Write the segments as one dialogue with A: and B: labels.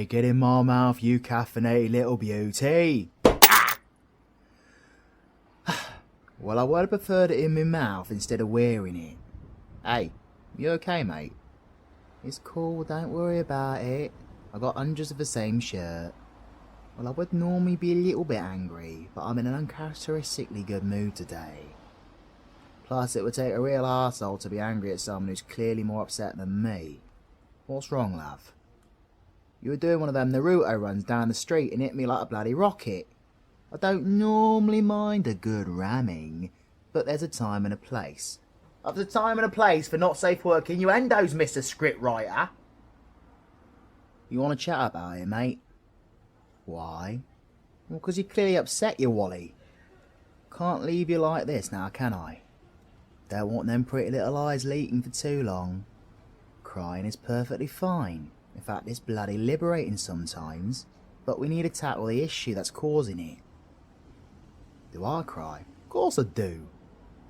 A: get in my mouth, you caffeinated little beauty. Well, I would have preferred it in my mouth instead of wearing it. Hey, you okay, mate? It's cool, don't worry about it. I got hundreds of the same shirt. Well, I would normally be a little bit angry, but I'm in an uncharacteristically good mood today. Plus, it would take a real arsehole to be angry at someone who's clearly more upset than me. What's wrong, love? You were doing one of them Naruto runs down the street and hit me like a bloody rocket. I don't normally mind a good ramming, but there's a time and a place. There's a time and a place for not safe work innuendos, Mr. Scriptwriter. You want to chat about it, mate? Why? Well, because you clearly upset you, Wally. Can't leave you like this now, can I? Don't want them pretty little eyes leaking for too long. Crying is perfectly fine. In fact, it's bloody liberating sometimes. But we need to tackle the issue that's causing it. Do I cry? Of course I do.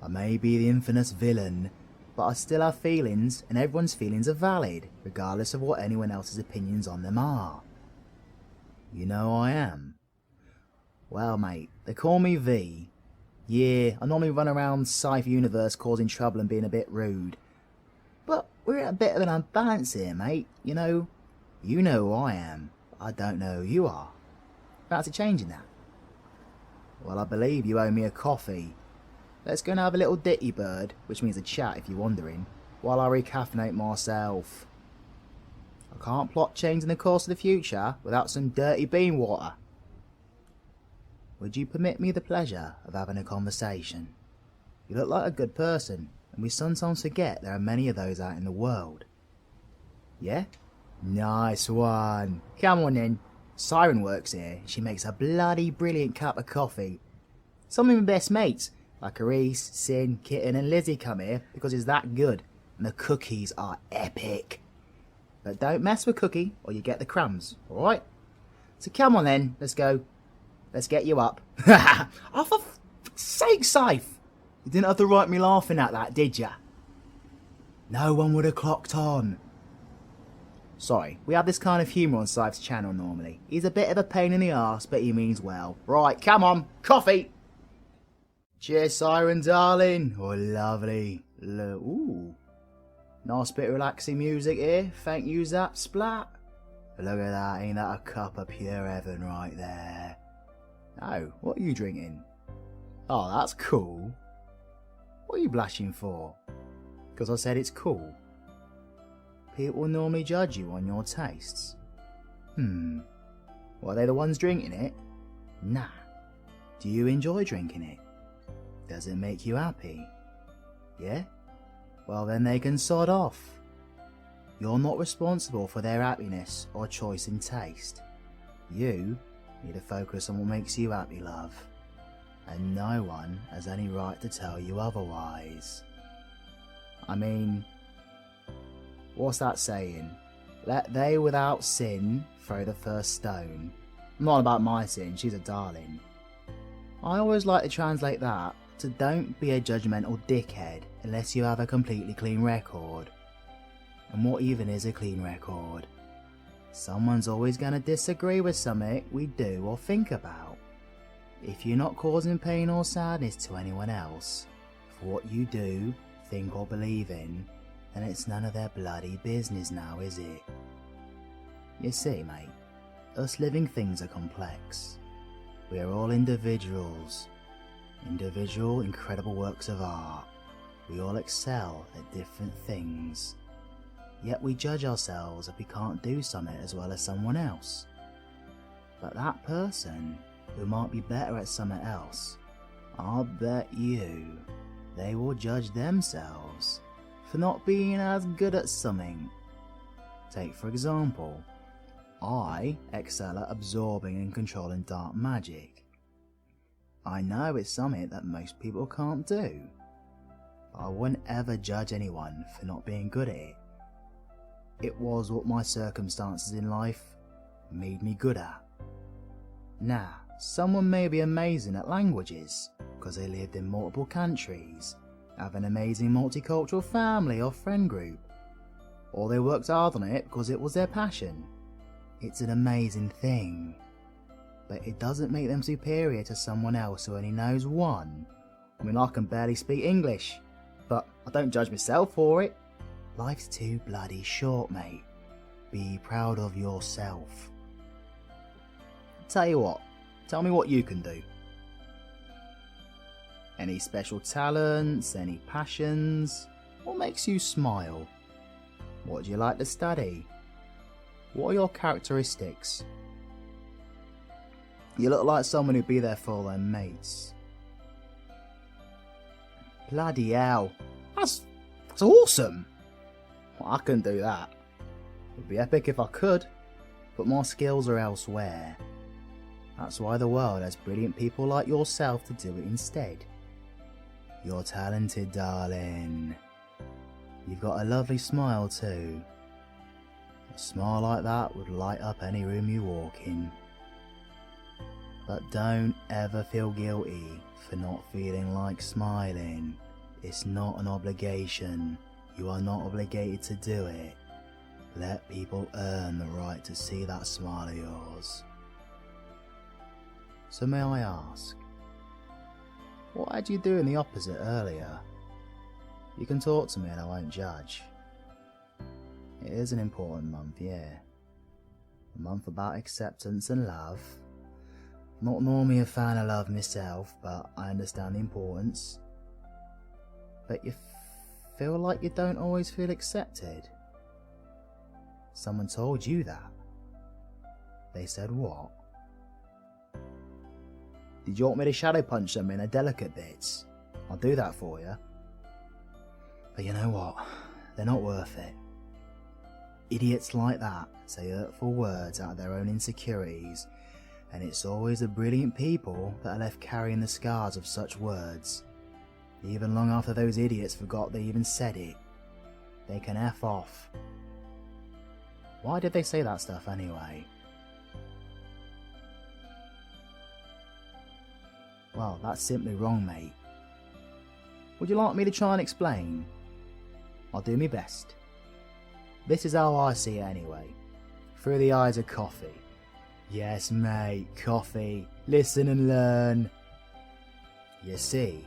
A: I may be the infamous villain, but I still have feelings, and everyone's feelings are valid, regardless of what anyone else's opinions on them are. You know I am. Well, mate, they call me V. Yeah, I normally run around Scythe universe causing trouble and being a bit rude. But we're at a bit of an unbalance here, mate. You know who I am. I don't know who you are. Fancy changing that? Well, I believe you owe me a coffee. Let's go and have a little ditty bird, which means a chat if you're wondering, while I recaffeinate myself. I can't plot changing the course of the future without some dirty bean water. Would you permit me the pleasure of having a conversation? You look like a good person, and we sometimes forget there are many of those out in the world. Yeah? Nice one. Come on then. Siren works here. She makes a bloody brilliant cup of coffee. Some of my best mates, like Reese, Sin, Kitten and Lizzie, come here because it's that good, and the cookies are epic. But don't mess with Cookie or you get the crumbs, alright? So come on then, let's go. Let's get you up. Oh, for fuck's sake, Scythe! You didn't have to write me laughing at that, did ya? No one would have clocked on. Sorry, we have this kind of humour on Scythe's channel normally. He's a bit of a pain in the arse, but he means well. Right, come on, coffee! Cheers, Siren, darling. Oh, lovely. Ooh. Nice bit of relaxing music here. Thank you, Zap Splat. Look at that, ain't that a cup of pure heaven right there? Oh, what are you drinking? Oh, that's cool. What are you blushing for? Because I said it's cool. People normally judge you on your tastes. Well, are they the ones drinking it? Nah. Do you enjoy drinking it? Does it make you happy? Yeah? Well, then they can sod off. You're not responsible for their happiness or choice in taste. You need to focus on what makes you happy, love. And no one has any right to tell you otherwise. I mean, what's that saying? Let they without sin throw the first stone. Not about my sin, she's a darling. I always like to translate that to don't be a judgmental dickhead unless you have a completely clean record. And what even is a clean record? Someone's always going to disagree with something we do or think about. If you're not causing pain or sadness to anyone else for what you do, think or believe in, then it's none of their bloody business now, is it? You see, mate, us living things are complex. We are all individuals. Individual, incredible works of art. We all excel at different things. Yet we judge ourselves if we can't do something as well as someone else. But that person who might be better at something else, I'll bet you they will judge themselves for not being as good at something. Take for example, I excel at absorbing and controlling dark magic. I know it's something that most people can't do. I wouldn't ever judge anyone for not being good at it. It was what my circumstances in life made me good at. Now, someone may be amazing at languages because they lived in multiple countries, have an amazing multicultural family or friend group, or they worked hard on it because it was their passion. It's an amazing thing, but it doesn't make them superior to someone else who only knows one. I mean, I can barely speak English, but I don't judge myself for it. Life's too bloody short, mate. Be proud of yourself. Tell you what, tell me what you can do. Any special talents, any passions? What makes you smile? What do you like to study? What are your characteristics? You look like someone who'd be there for all their mates. Bloody hell, that's awesome! Well, I couldn't do that. It'd be epic if I could, but my skills are elsewhere. That's why the world has brilliant people like yourself to do it instead. You're talented, darling. You've got a lovely smile too. A smile like that would light up any room you walk in. But don't ever feel guilty for not feeling like smiling. It's not an obligation. You are not obligated to do it. Let people earn the right to see that smile of yours. So may I ask, what had you doing the opposite earlier? You can talk to me and I won't judge. It is an important month, yeah. A month about acceptance and love. Not normally a fan of love myself, but I understand the importance. But you feel like you don't always feel accepted. Someone told you that. They said what? Did you want me to shadow punch them in their delicate bits? I'll do that for you. But you know what? They're not worth it. Idiots like that say hurtful words out of their own insecurities, and it's always the brilliant people that are left carrying the scars of such words. Even long after those idiots forgot they even said it. They can F off. Why did they say that stuff anyway? Well, that's simply wrong, mate. Would you like me to try and explain? I'll do my best. This is how I see it anyway. Through the eyes of coffee. Yes, mate, coffee. Listen and learn. You see,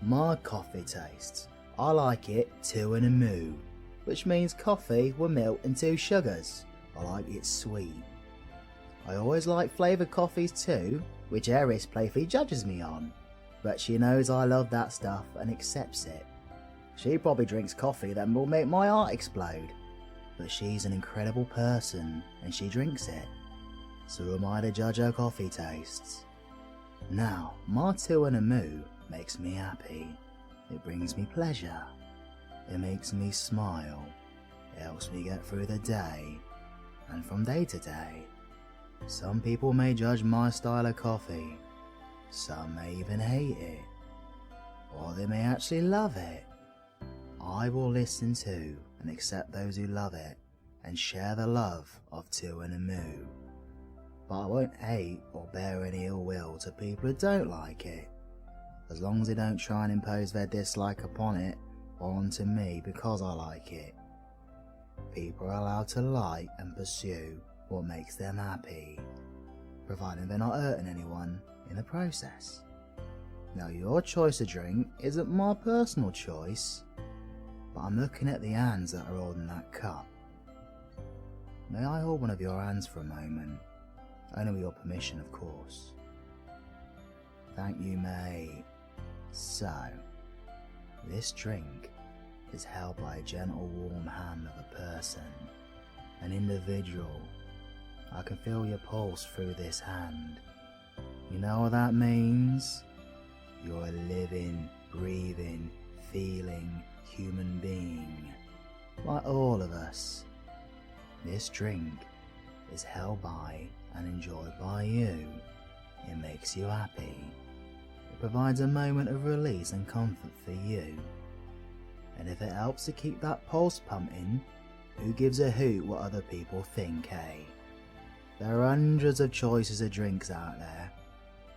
A: my coffee tastes. I like it 2 and a moo, which means coffee with milk and 2 sugars. I like it sweet. I always like flavoured coffees too, which Eris playfully judges me on, but she knows I love that stuff and accepts it. She probably drinks coffee that will make my heart explode, but she's an incredible person and she drinks it. So who am I to judge her coffee tastes? Now, my 2 and a moo makes me happy. It brings me pleasure. It makes me smile. It helps me get through the day, and from day to day. Some people may judge my style of coffee. Some may even hate it. Or they may actually love it. I will listen to and accept those who love it and share the love of 2 and a moo. But I won't hate or bear any ill will to people who don't like it, as long as they don't try and impose their dislike upon it or onto me because I like it. People are allowed to like and pursue what makes them happy, providing they're not hurting anyone in the process. Now, your choice of drink isn't my personal choice, but I'm looking at the hands that are holding that cup. May I hold one of your hands for a moment? Only with your permission, of course. Thank you, mate. So, this drink is held by a gentle, warm hand of a person, an individual. I can feel your pulse through this hand. You know what that means? You're a living, breathing, feeling human being, like all of us. This drink is held by and enjoyed by you. It makes you happy. It provides a moment of release and comfort for you. And if it helps to keep that pulse pumping, who gives a hoot what other people think, eh? There are hundreds of choices of drinks out there.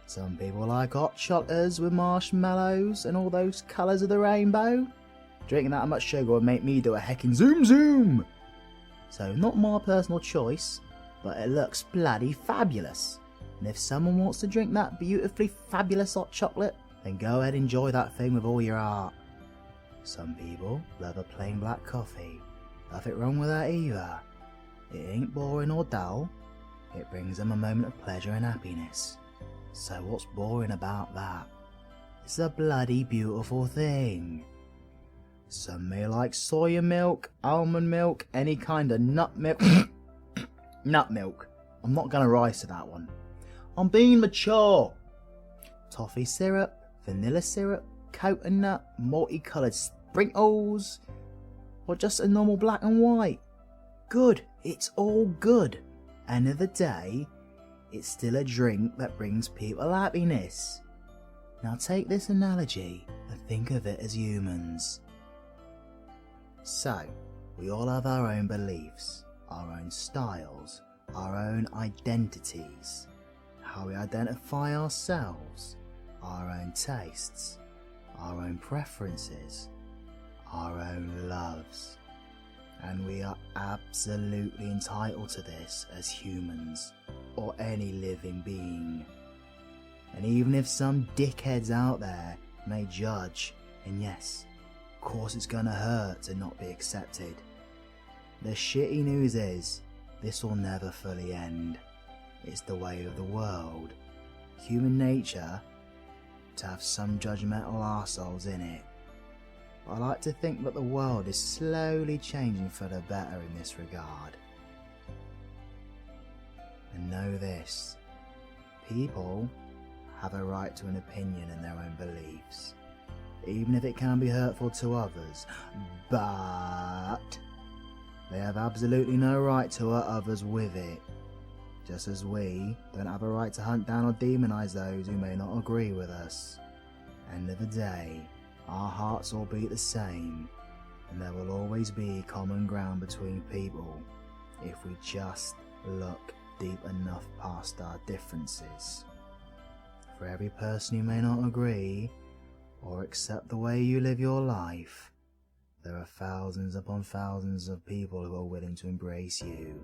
A: Some people like hot chocolate with marshmallows and all those colours of the rainbow. Drinking that much sugar would make me do a heckin' zoom zoom. So not my personal choice, but it looks bloody fabulous. And if someone wants to drink that beautifully fabulous hot chocolate, then go ahead and enjoy that thing with all your heart. Some people love a plain black coffee. Nothing wrong with that either. It ain't boring or dull. It brings them a moment of pleasure and happiness. So what's boring about that? It's a bloody beautiful thing. Some may like soya milk, almond milk, any kind of nut milk. Nut milk. I'm not gonna rise to that one. I'm being mature. Toffee syrup, vanilla syrup, coconut, multicoloured sprinkles, or just a normal black and white. Good, it's all good. End of the day, it's still a drink that brings people happiness. Now take this analogy and think of it as humans. So, we all have our own beliefs, our own styles, our own identities, how we identify ourselves, our own tastes, our own preferences, our own loves. And we are absolutely entitled to this as humans, or any living being. And even if some dickheads out there may judge, and yes, of course it's gonna hurt to not be accepted, the shitty news is, this will never fully end. It's the way of the world. Human nature to have some judgmental arseholes in it. I like to think that the world is slowly changing for the better in this regard. And know this, people have a right to an opinion and their own beliefs, even if it can be hurtful to others, but they have absolutely no right to hurt others with it, just as we don't have a right to hunt down or demonise those who may not agree with us. End of the day, our hearts all beat the same, and there will always be common ground between people if we just look deep enough past our differences. For every person who may not agree or accept the way you live your life, there are thousands upon thousands of people who are willing to embrace you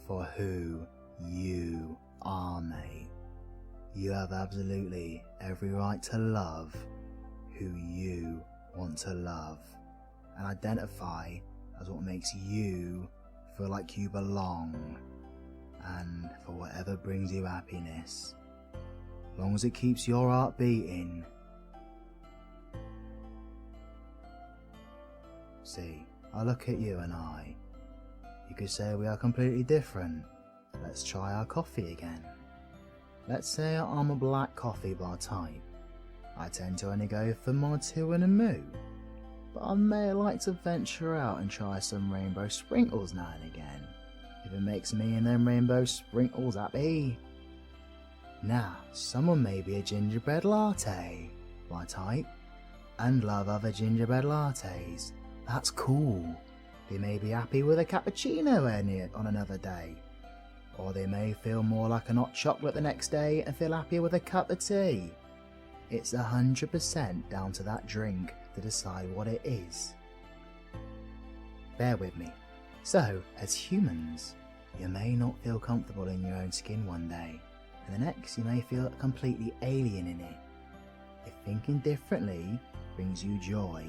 A: for who you are, mate. You have absolutely every right to love who you want to love and identify as what makes you feel like you belong, and for whatever brings you happiness, as long as it keeps your heart beating. See, I look at you and you could say we are completely different. Let's try our coffee again. Let's say I'm a black coffee bar type. I tend to only go for one or two in a moo, but I may like to venture out and try some rainbow sprinkles now and again, if it makes me and them rainbow sprinkles happy. Now, someone may be a gingerbread latte, my type, and love other gingerbread lattes. That's cool. They may be happy with a cappuccino on another day, or they may feel more like a hot chocolate the next day and feel happier with a cup of tea. It's 100% down to that drink to decide what it is. Bear with me. So, as humans, you may not feel comfortable in your own skin one day, and the next you may feel completely alien in it. If thinking differently brings you joy,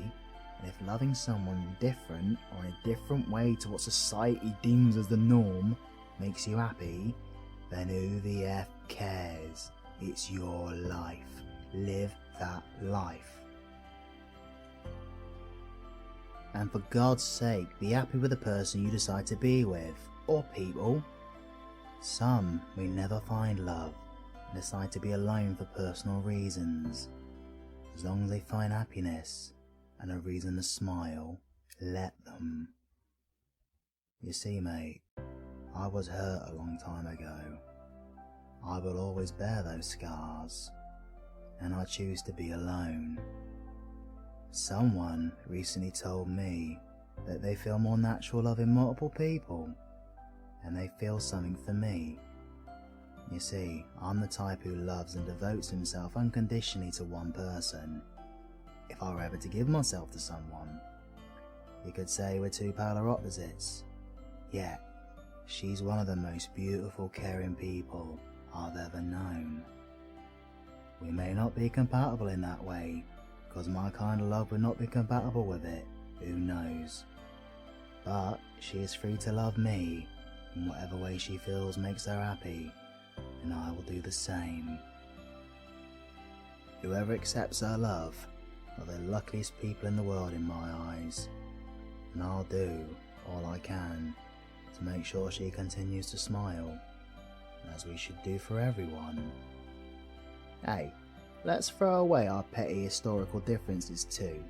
A: and if loving someone different or in a different way to what society deems as the norm makes you happy, then who the F cares? It's your life. Live that life. And for God's sake, be happy with the person you decide to be with, or people. Some may never find love and decide to be alone for personal reasons. As long as they find happiness and a reason to smile, let them. You see, mate, I was hurt a long time ago. I will always bear those scars, and I choose to be alone. Someone recently told me that they feel more natural loving multiple people, and they feel something for me. You see, I'm the type who loves and devotes himself unconditionally to one person. If I were ever to give myself to someone, you could say we're two polar opposites. Yeah, She's one of the most beautiful, caring people I've ever known. We may not be compatible in that way, because my kind of love would not be compatible with it, who knows. But she is free to love me in whatever way she feels makes her happy, and I will do the same. Whoever accepts her love are the luckiest people in the world in my eyes, and I'll do all I can to make sure she continues to smile, as we should do for everyone. Hey, let's throw away our petty historical differences too.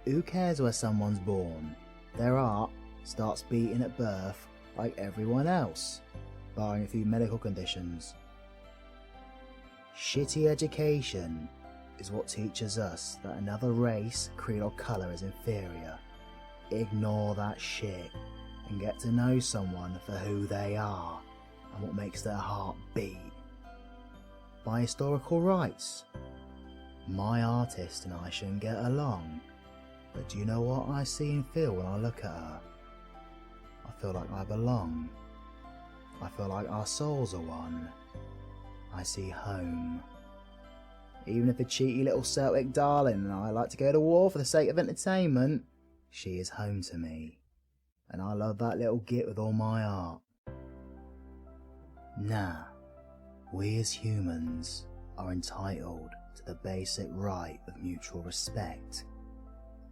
A: Who cares where someone's born? Their heart starts beating at birth like everyone else, barring a few medical conditions. Shitty education is what teaches us that another race, creed or colour is inferior. Ignore that shit and get to know someone for who they are and what makes their heart beat. By historical rights, my artist and I shouldn't get along, but do you know what I see and feel when I look at her? I feel like I belong. I feel like our souls are one. I see home. Even if a cheeky little Celtic darling and I like to go to war for the sake of entertainment, she is home to me, and I love that little git with all my heart. Nah, we as humans are entitled to the basic right of mutual respect.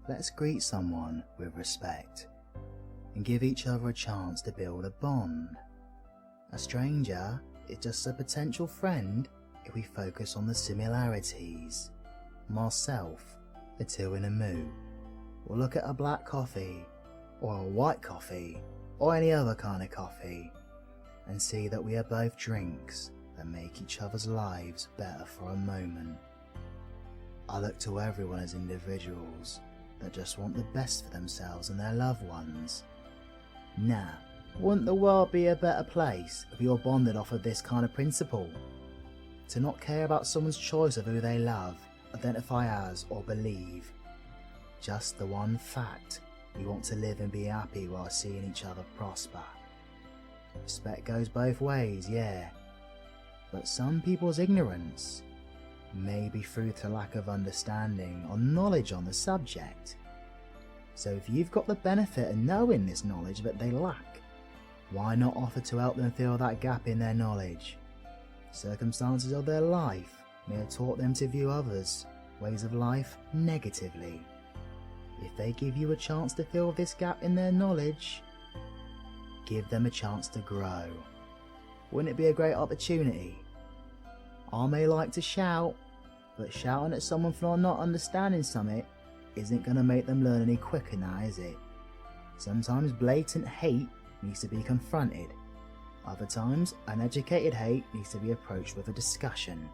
A: Let's greet someone with respect and give each other a chance to build a bond. A stranger is just a potential friend if we focus on the similarities. Myself, the two in a moo, will look at a black coffee or a white coffee or any other kind of coffee and see that we are both drinks that make each other's lives better for a moment. I look to everyone as individuals that just want the best for themselves and their loved ones. Now, wouldn't the world be a better place if we all bonded off of this kind of principle? To not care about someone's choice of who they love, identify as, or believe. Just the one fact: we want to live and be happy while seeing each other prosper. Respect goes both ways, yeah, but some people's ignorance may be through to lack of understanding or knowledge on the subject. So if you've got the benefit of knowing this knowledge that they lack, why not offer to help them fill that gap in their knowledge? Circumstances of their life may have taught them to view others' ways of life negatively. If they give you a chance to fill this gap in their knowledge, give them a chance to grow. Wouldn't it be a great opportunity? I may like to shout, but shouting at someone for not understanding something isn't going to make them learn any quicker now, is it? Sometimes blatant hate needs to be confronted. Other times, uneducated hate needs to be approached with a discussion.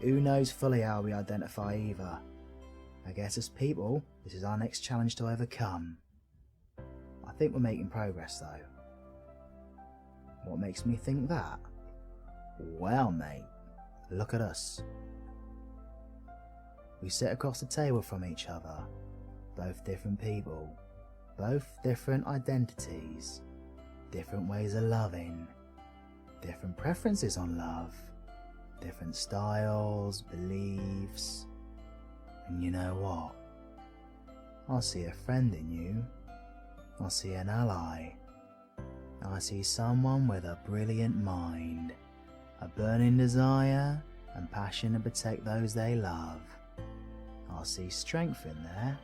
A: Who knows fully how we identify either? I guess as people, this is our next challenge to overcome. I think we're making progress though. What makes me think that? Well mate, look at us. We sit across the table from each other, both different people, both different identities, different ways of loving, different preferences on love, different styles, beliefs, and you know what? I see a friend in you. I see an ally. I see someone with a brilliant mind, a burning desire and passion to protect those they love. I see strength in there.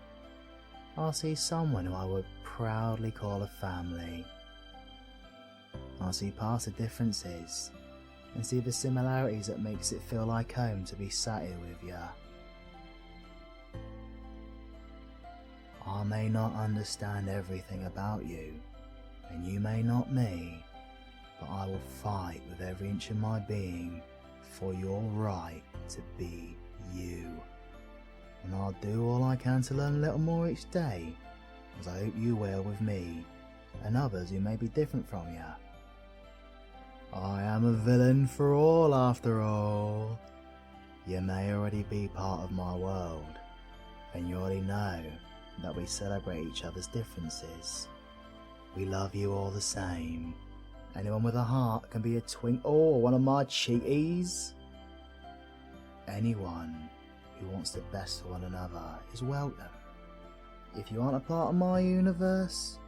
A: I see someone who I would proudly call a family. I see past the differences and see the similarities that makes it feel like home to be sat here with ya. I may not understand everything about you, and you may not me, but I will fight with every inch of my being for your right to be you. And I'll do all I can to learn a little more each day, as I hope you will with me, and others who may be different from you. I am a villain for all after all. You may already be part of my world, and you already know that we celebrate each other's differences. we love you all the same. Anyone with a heart can be a twink or one of my cheaties. Anyone who wants the best for one another is welcome. If you aren't a part of my universe,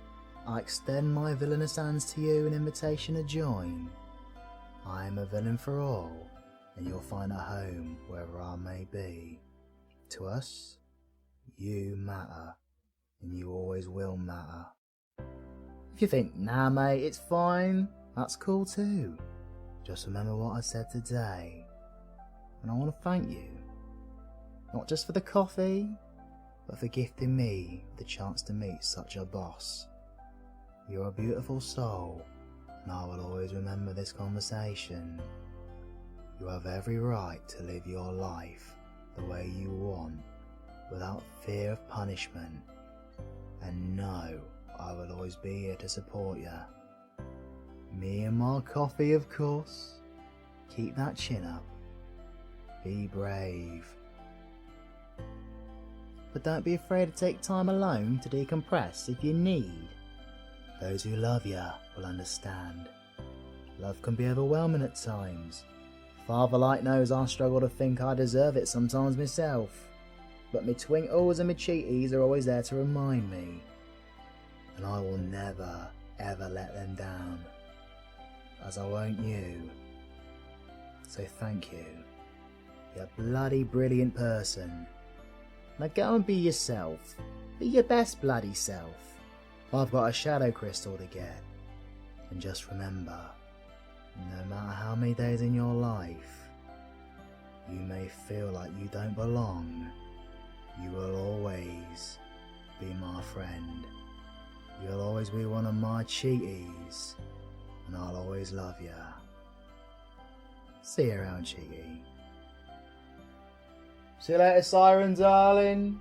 A: I extend my villainous hands to you in invitation to join. I am a villain for all, and you'll find a home wherever I may be. To us, you matter, and you always will matter. If you think, nah mate, it's fine, that's cool too. Just remember what I said today. And I want to thank you. Not just for the coffee, but for gifting me the chance to meet such a boss. You're a beautiful soul, and I will always remember this conversation. You have every right to live your life the way you want, without fear of punishment. And know I will always be here to support you. Me and my coffee, of course. Keep that chin up. Be brave. But don't be afraid to take time alone to decompress if you need. Those who love you will understand. Love can be overwhelming at times. Father Light knows I struggle to think I deserve it sometimes myself. But me twinkles and me cheaties are always there to remind me. And I will never, ever let them down. As I won't you. So thank you. You're a bloody brilliant person. Now go and be yourself. Be your best bloody self. I've got a shadow crystal to get. And just remember, no matter how many days in your life you may feel like you don't belong, you will always be my friend. You'll always be one of my cheaties, and I'll always love you. See you around, cheatie. See you later, Siren, darling.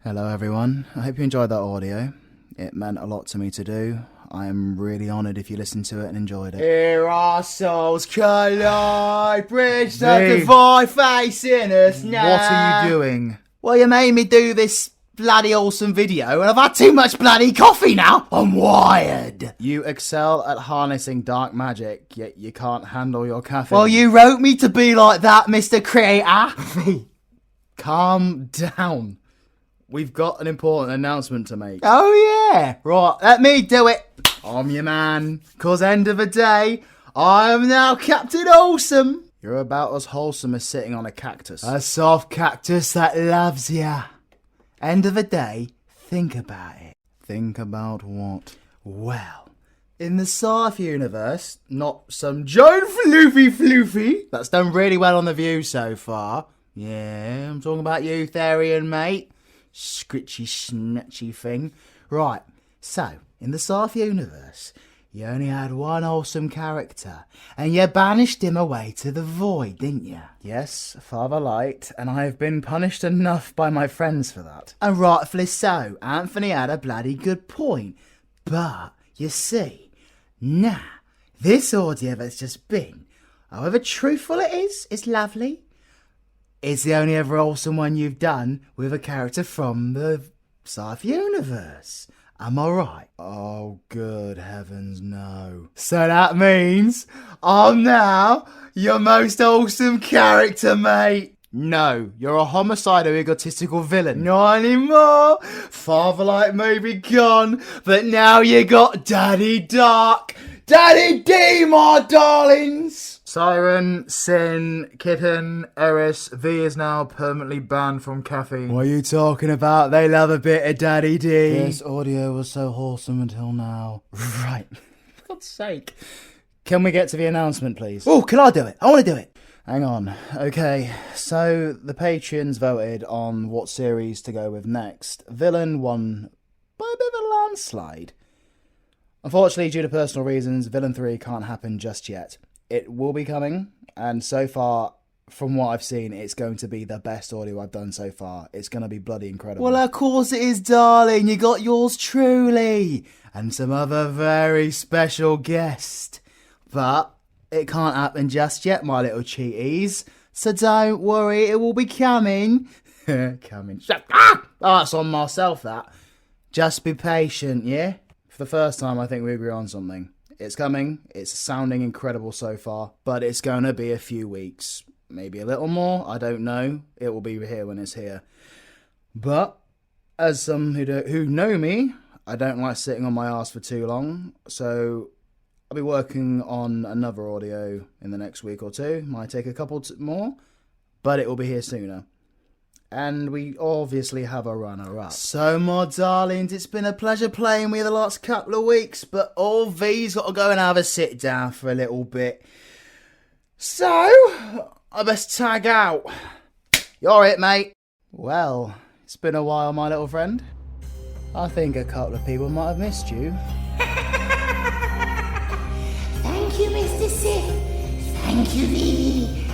A: Hello everyone, I hope you enjoyed that audio. It meant a lot to me to do. I am really honoured if you listened to it and enjoyed it. Here our souls collide, bridge the divide facing us now. What are you doing? Well, you made me do this bloody awesome video and I've had too much bloody coffee now. I'm wired. You excel at harnessing dark magic, yet you can't handle your caffeine. Well, you wrote me to be like that, Mr. Creator. Calm down. We've got an important announcement to make. Oh yeah, right, let me do it. I'm your man, cause end of the day, I am now Captain Awesome. You're about as wholesome as sitting on a cactus. A soft cactus that loves ya. End of the day, think about it. Think about what? Well, in the Scythe universe, not some Joan Floofy that's done really well on The View so far. Yeah, I'm talking about you, Therian, mate. Scritchy, snatchy thing. Right, so, in the Scythe universe, you only had one wholesome character, and you banished him away to the void, didn't you? Yes, Father Light, and I have been punished enough by my friends for that. And rightfully so, Anthony had a bloody good point. But, you see, this audio that's just been, however truthful it is, it's lovely. It's the only ever awesome one you've done with a character from the Scythe universe. Am I right? Oh, good heavens, no. So that means I'm now your most awesome character, mate. No, you're a homicidal, egotistical villain. Not anymore. Father Light may be gone, but now you got Daddy Dark. Daddy D, my darlings. Siren, Sin, Kitten, Eris, V is now permanently banned from caffeine. What are you talking about? They love a bit of Daddy D. This audio was so wholesome until now. Right. For God's sake. Can we get to the announcement, please? Oh, can I do it? I want to do it. Hang on. Okay, so the Patreons voted on what series to go with next. Villain won by a bit of a landslide. Unfortunately, due to personal reasons, Villain 3 can't happen just yet. It will be coming, and so far,
B: from what I've seen, it's going to be the best audio I've done so far. It's going to be bloody incredible.
A: Well, of course it is, darling. You got yours truly. And some other very special guest. But it can't happen just yet, my little cheaties. So don't worry, it will be coming. Coming. Oh, that's on myself, that. Just be patient, yeah? For the first time, I think we agree on something. It's coming. It's sounding incredible so far. But it's going to be a few weeks. Maybe a little more. I don't know. It will be here when it's here. But, as some who know me, I don't like sitting on my ass for too long. So, I'll be working on another audio in the next week or two. Might take a couple more. But it will be here sooner. And we obviously have a runner-up. So, my darlings, it's been a pleasure playing with you the last couple of weeks. But all V's got to go and have a sit down for a little bit. So, I best tag out. You're it, mate. Well, it's been a while, my little friend. I think a couple of people might have missed you.
C: Thank you, Mr. Scythe. Thank you, Vivi.